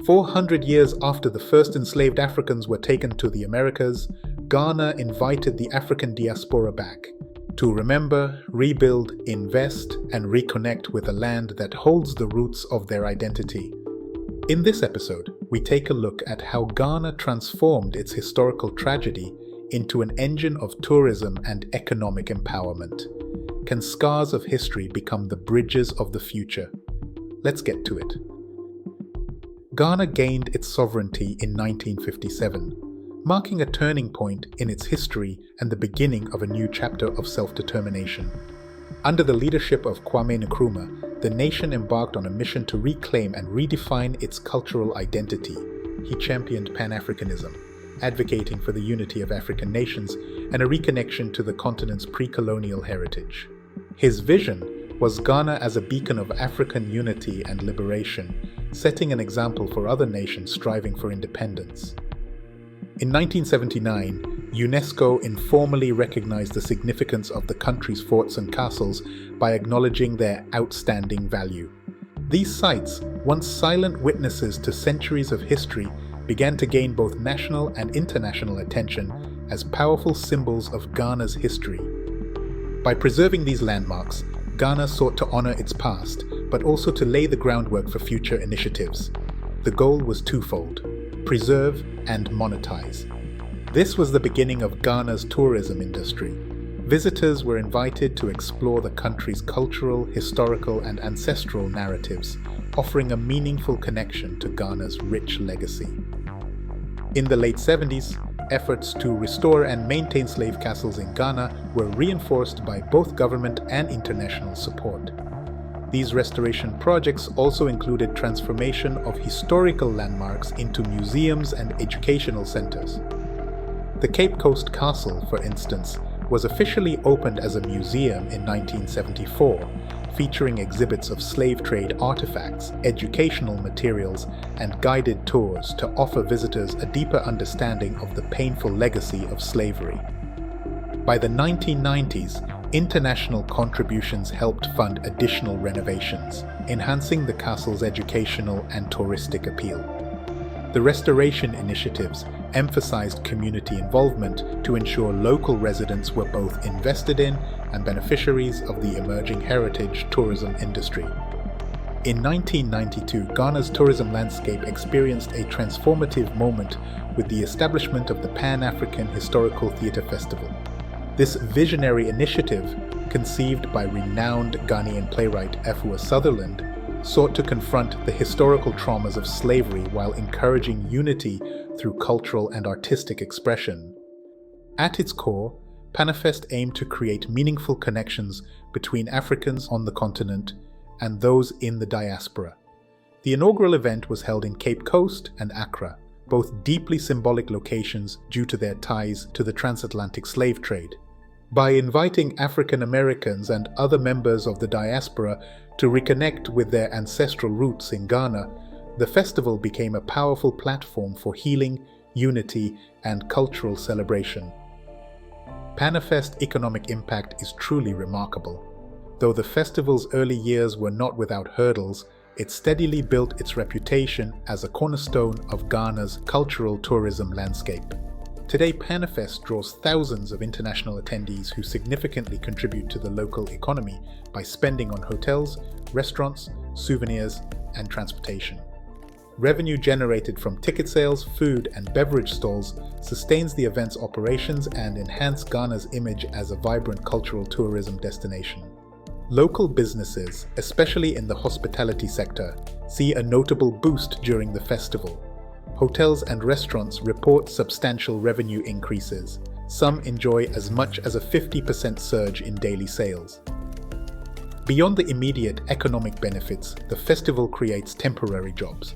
400 years after the first enslaved Africans were taken to the Americas, Ghana invited the African diaspora back to remember, rebuild, invest, and reconnect with a land that holds the roots of their identity. In this episode, we take a look at how Ghana transformed its historical tragedy into an engine of tourism and economic empowerment. Can scars of history become the bridges of the future? Let's get to it. Ghana gained its sovereignty in 1957, marking a turning point in its history and the beginning of a new chapter of self-determination. Under the leadership of Kwame Nkrumah, the nation embarked on a mission to reclaim and redefine its cultural identity. He championed Pan-Africanism, advocating for the unity of African nations and a reconnection to the continent's pre-colonial heritage. His vision was Ghana as a beacon of African unity and liberation, setting an example for other nations striving for independence. In 1979, UNESCO informally recognized the significance of the country's forts and castles by acknowledging their outstanding value. These sites, once silent witnesses to centuries of history, began to gain both national and international attention as powerful symbols of Ghana's history. By preserving these landmarks, Ghana sought to honor its past, but also to lay the groundwork for future initiatives. The goal was twofold: preserve and monetize. This was the beginning of Ghana's tourism industry. Visitors were invited to explore the country's cultural, historical, and ancestral narratives, offering a meaningful connection to Ghana's rich legacy. In the late 70s, efforts to restore and maintain slave castles in Ghana were reinforced by both government and international support. These restoration projects also included transformation of historical landmarks into museums and educational centers. The Cape Coast Castle, for instance, was officially opened as a museum in 1974, featuring exhibits of slave trade artifacts, educational materials, and guided tours to offer visitors a deeper understanding of the painful legacy of slavery. By the 1990s, international contributions helped fund additional renovations, enhancing the castle's educational and touristic appeal. The restoration initiatives emphasized community involvement to ensure local residents were both invested in and beneficiaries of the emerging heritage tourism industry. In 1992, Ghana's tourism landscape experienced a transformative moment with the establishment of the Pan-African Historical Theatre Festival. This visionary initiative, conceived by renowned Ghanaian playwright Efua Sutherland, sought to confront the historical traumas of slavery while encouraging unity through cultural and artistic expression. At its core, PANAFEST aimed to create meaningful connections between Africans on the continent and those in the diaspora. The inaugural event was held in Cape Coast and Accra, both deeply symbolic locations due to their ties to the transatlantic slave trade. By inviting African Americans and other members of the diaspora to reconnect with their ancestral roots in Ghana, the festival became a powerful platform for healing, unity, and cultural celebration. PANAFEST's economic impact is truly remarkable. Though the festival's early years were not without hurdles, it steadily built its reputation as a cornerstone of Ghana's cultural tourism landscape. Today, PANAFEST draws thousands of international attendees who significantly contribute to the local economy by spending on hotels, restaurants, souvenirs, and transportation. Revenue generated from ticket sales, food, and beverage stalls sustains the event's operations and enhances Ghana's image as a vibrant cultural tourism destination. Local businesses, especially in the hospitality sector, see a notable boost during the festival. Hotels and restaurants report substantial revenue increases. Some enjoy as much as a 50% surge in daily sales. Beyond the immediate economic benefits, the festival creates temporary jobs.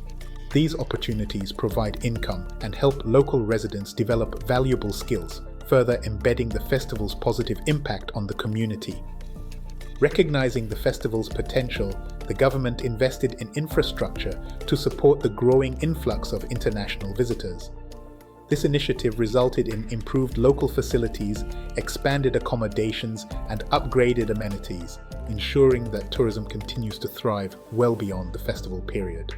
These opportunities provide income and help local residents develop valuable skills, further embedding the festival's positive impact on the community. Recognizing the festival's potential, the government invested in infrastructure to support the growing influx of international visitors. This initiative resulted in improved local facilities, expanded accommodations, and upgraded amenities, ensuring that tourism continues to thrive well beyond the festival period.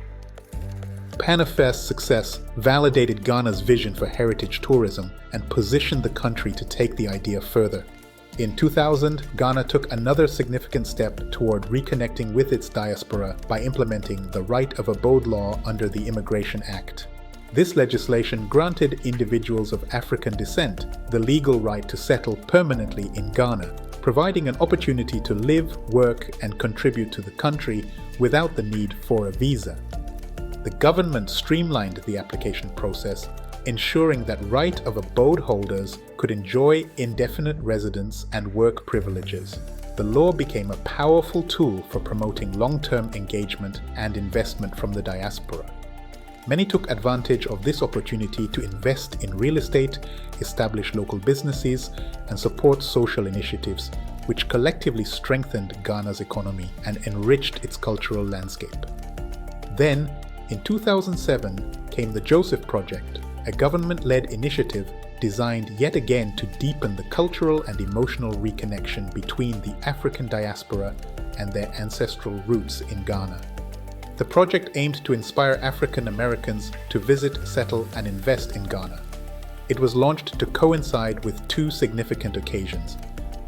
PANAFEST's success validated Ghana's vision for heritage tourism and positioned the country to take the idea further. In 2000, Ghana took another significant step toward reconnecting with its diaspora by implementing the Right of Abode law under the Immigration Act. This legislation granted individuals of African descent the legal right to settle permanently in Ghana, providing an opportunity to live, work, and contribute to the country without the need for a visa. The government streamlined the application process, ensuring that right of abode holders could enjoy indefinite residence and work privileges. The law became a powerful tool for promoting long-term engagement and investment from the diaspora. Many took advantage of this opportunity to invest in real estate, establish local businesses, and support social initiatives, which collectively strengthened Ghana's economy and enriched its cultural landscape. Then, in 2007, came the Joseph Project, a government-led initiative designed yet again to deepen the cultural and emotional reconnection between the African diaspora and their ancestral roots in Ghana. The project aimed to inspire African Americans to visit, settle, and invest in Ghana. It was launched to coincide with two significant occasions: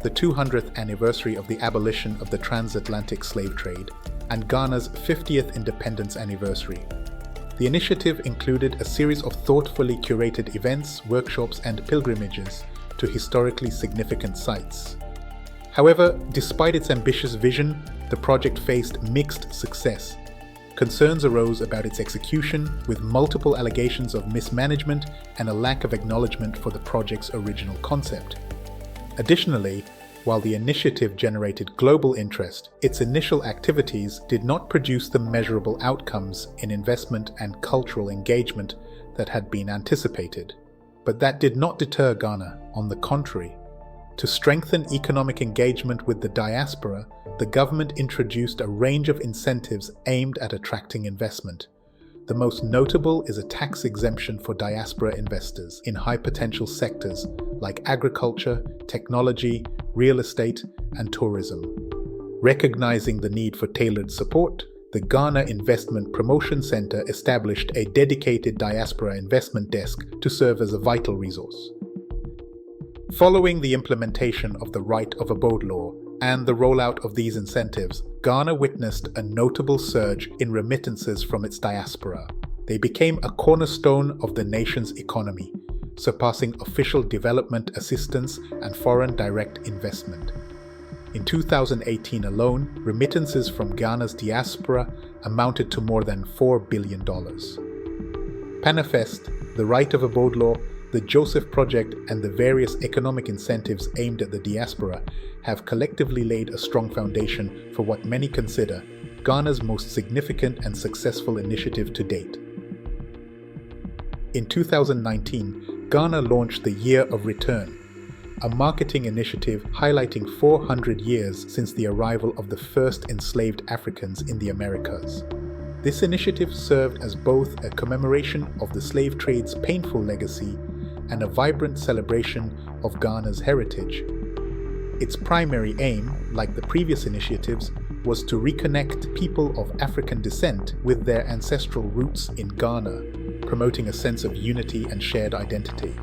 the 200th anniversary of the abolition of the transatlantic slave trade and Ghana's 50th independence anniversary. The initiative included a series of thoughtfully curated events, workshops, and pilgrimages to historically significant sites. However, despite its ambitious vision, the project faced mixed success. Concerns arose about its execution, with multiple allegations of mismanagement and a lack of acknowledgement for the project's original concept. Additionally, while the initiative generated global interest, its initial activities did not produce the measurable outcomes in investment and cultural engagement that had been anticipated. But that did not deter Ghana. On the contrary, to strengthen economic engagement with the diaspora, the government introduced a range of incentives aimed at attracting investment. The most notable is a tax exemption for diaspora investors in high-potential sectors like agriculture, technology, real estate, and tourism. Recognizing the need for tailored support, the Ghana Investment Promotion Center established a dedicated diaspora investment desk to serve as a vital resource. Following the implementation of the Right of Abode law and the rollout of these incentives, Ghana witnessed a notable surge in remittances from its diaspora. They became a cornerstone of the nation's economy, surpassing official development assistance and foreign direct investment. In 2018 alone, remittances from Ghana's diaspora amounted to more than $4 billion. PANAFEST, the Right of Abode law, the Joseph Project, and the various economic incentives aimed at the diaspora have collectively laid a strong foundation for what many consider Ghana's most significant and successful initiative to date. In 2019, Ghana launched the Year of Return, a marketing initiative highlighting 400 years since the arrival of the first enslaved Africans in the Americas. This initiative served as both a commemoration of the slave trade's painful legacy and a vibrant celebration of Ghana's heritage. Its primary aim, like the previous initiatives, was to reconnect people of African descent with their ancestral roots in Ghana, promoting a sense of unity and shared identity.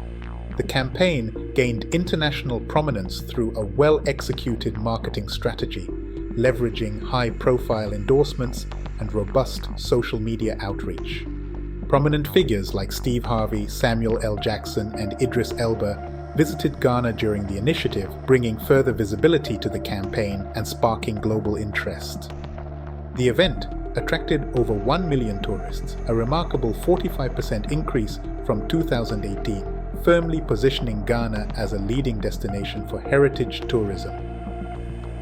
The campaign gained international prominence through a well-executed marketing strategy, leveraging high-profile endorsements and robust social media outreach. Prominent figures like Steve Harvey, Samuel L. Jackson, and Idris Elba visited Ghana during the initiative, bringing further visibility to the campaign and sparking global interest. The event attracted over 1 million tourists, a remarkable 45% increase from 2018, firmly positioning Ghana as a leading destination for heritage tourism.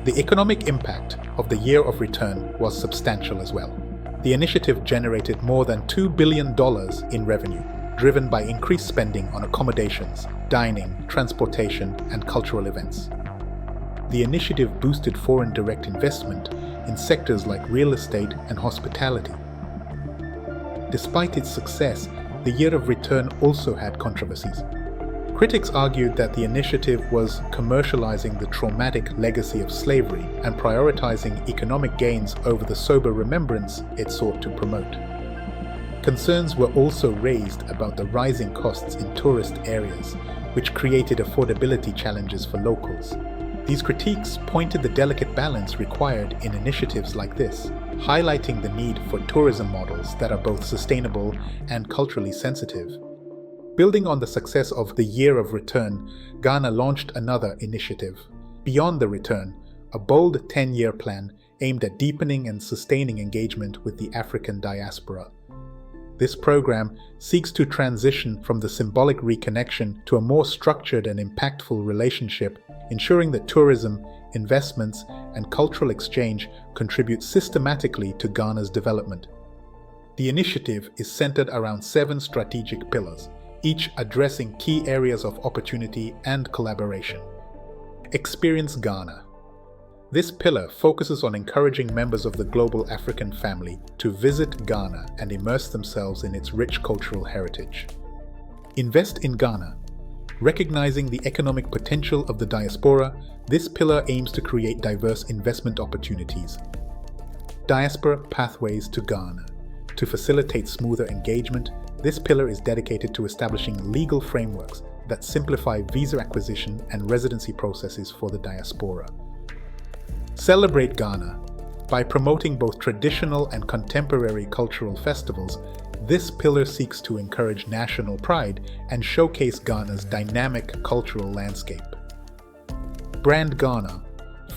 The economic impact of the Year of Return was substantial as well. The initiative generated more than $2 billion in revenue, driven by increased spending on accommodations, dining, transportation, and cultural events. The initiative boosted foreign direct investment in sectors like real estate and hospitality. Despite its success, the Year of Return also had controversies. Critics argued that the initiative was commercializing the traumatic legacy of slavery and prioritizing economic gains over the sober remembrance it sought to promote. Concerns were also raised about the rising costs in tourist areas, which created affordability challenges for locals. These critiques pointed the delicate balance required in initiatives like this, highlighting the need for tourism models that are both sustainable and culturally sensitive. Building on the success of the Year of Return, Ghana launched another initiative, Beyond the Return, a bold 10-year plan aimed at deepening and sustaining engagement with the African diaspora. This program seeks to transition from the symbolic reconnection to a more structured and impactful relationship, ensuring that tourism, investments, and cultural exchange contribute systematically to Ghana's development. The initiative is centered around 7 strategic pillars, each addressing key areas of opportunity and collaboration. Experience Ghana. This pillar focuses on encouraging members of the global African family to visit Ghana and immerse themselves in its rich cultural heritage. Invest in Ghana. Recognizing the economic potential of the diaspora, this pillar aims to create diverse investment opportunities. Diaspora Pathways to Ghana. To facilitate smoother engagement, this pillar is dedicated to establishing legal frameworks that simplify visa acquisition and residency processes for the diaspora. Celebrate Ghana. By promoting both traditional and contemporary cultural festivals, this pillar seeks to encourage national pride and showcase Ghana's dynamic cultural landscape. Brand Ghana.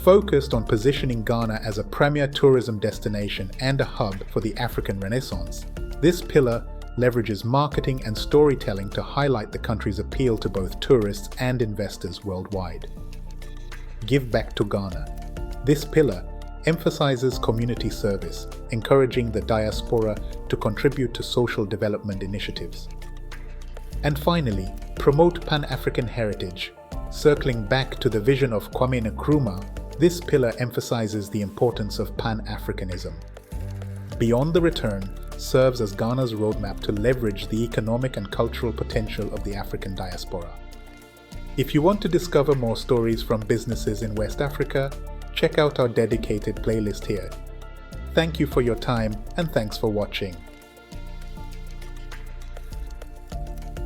Focused on positioning Ghana as a premier tourism destination and a hub for the African Renaissance, this pillar leverages marketing and storytelling to highlight the country's appeal to both tourists and investors worldwide. Give back to Ghana. This pillar emphasizes community service, encouraging the diaspora to contribute to social development initiatives. And finally, promote Pan-African heritage. Circling back to the vision of Kwame Nkrumah, this pillar emphasizes the importance of Pan-Africanism. Beyond the Return serves as Ghana's roadmap to leverage the economic and cultural potential of the African diaspora. If you want to discover more stories from businesses in West Africa, check out our dedicated playlist here. Thank you for your time and thanks for watching.